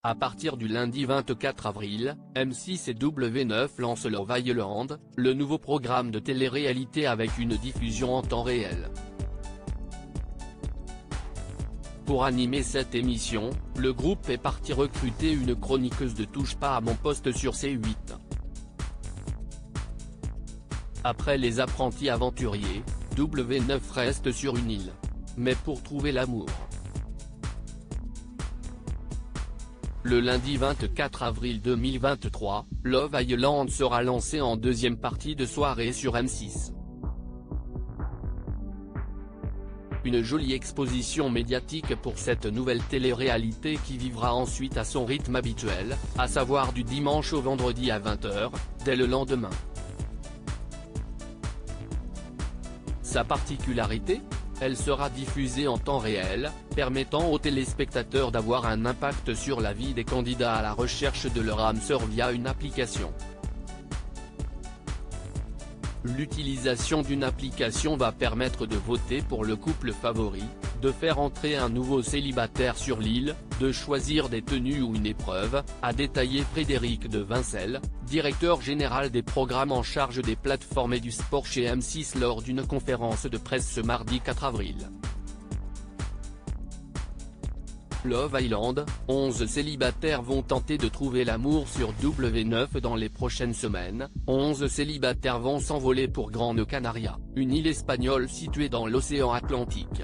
À partir du lundi 24 avril, M6 et W9 lancent Love Island, le nouveau programme de télé-réalité avec une diffusion en temps réel. Pour animer cette émission, le groupe est parti recruter une chroniqueuse de Touche pas à mon poste sur C8. Après les apprentis aventuriers, W9 reste sur une île. Mais pour trouver l'amour. Le lundi 24 avril 2023, Love Island sera lancé en deuxième partie de soirée sur M6. Une jolie exposition médiatique pour cette nouvelle télé-réalité qui vivra ensuite à son rythme habituel, à savoir du dimanche au vendredi à 20h, dès le lendemain. Sa particularité ? Elle sera diffusée en temps réel, permettant aux téléspectateurs d'avoir un impact sur la vie des candidats à la recherche de leur âme sœur via une application. L'utilisation d'une application va permettre de voter pour le couple favori, de faire entrer un nouveau célibataire sur l'île, de choisir des tenues ou une épreuve, a détaillé Frédéric de Vincel, directeur général des programmes en charge des plateformes et du sport chez M6 lors d'une conférence de presse ce mardi 4 avril. Love Island, 11 célibataires vont tenter de trouver l'amour sur W9 dans les prochaines semaines. 11 célibataires vont s'envoler pour Grande Canaria, une île espagnole située dans l'océan Atlantique.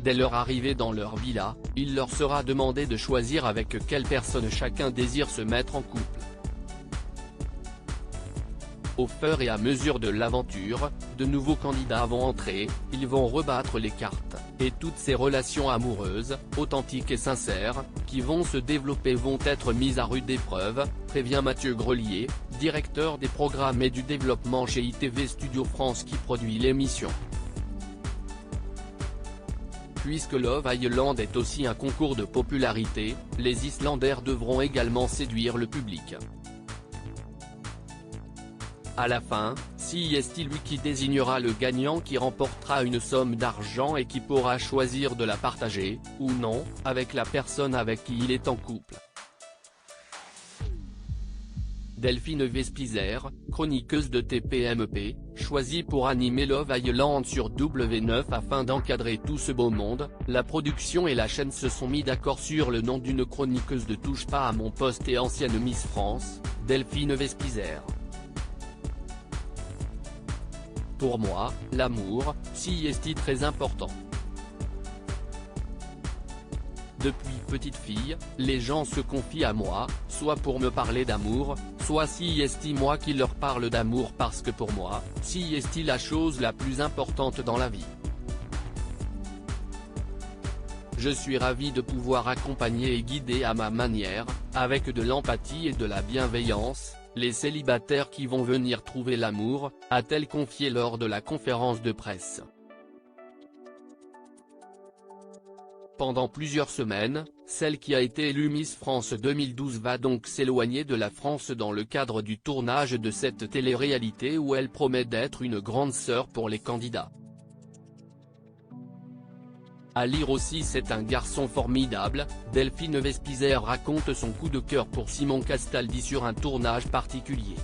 Dès leur arrivée dans leur villa, il leur sera demandé de choisir avec quelle personne chacun désire se mettre en couple. Au fur et à mesure de l'aventure, de nouveaux candidats vont entrer, ils vont rebattre les cartes, et toutes ces relations amoureuses, authentiques et sincères, qui vont se développer vont être mises à rude épreuve, prévient Mathieu Grelier, directeur des programmes et du développement chez ITV Studio France qui produit l'émission. Puisque Love Island est aussi un concours de popularité, les Islanders devront également séduire le public. À la fin, c'est lui qui désignera le gagnant qui remportera une somme d'argent et qui pourra choisir de la partager, ou non, avec la personne avec qui il est en couple. Delphine Vespizer, chroniqueuse de TPMP, choisie pour animer Love Island sur W9 afin d'encadrer tout ce beau monde, la production et la chaîne se sont mis d'accord sur le nom d'une chroniqueuse de Touche pas à mon poste et ancienne Miss France, Delphine Vespizer. Pour moi, l'amour, c'est très important. Depuis petite fille, les gens se confient à moi, soit pour me parler d'amour, soit c'est moi qui leur parle d'amour parce que pour moi, c'est la chose la plus importante dans la vie. Je suis ravi de pouvoir accompagner et guider à ma manière, avec de l'empathie et de la bienveillance, les célibataires qui vont venir trouver l'amour, a-t-elle confié lors de la conférence de presse. Pendant plusieurs semaines, celle qui a été élue Miss France 2012 va donc s'éloigner de la France dans le cadre du tournage de cette télé-réalité où elle promet d'être une grande sœur pour les candidats. À lire aussi C'est un garçon formidable, Delphine Vespizer raconte son coup de cœur pour Simon Castaldi sur un tournage particulier.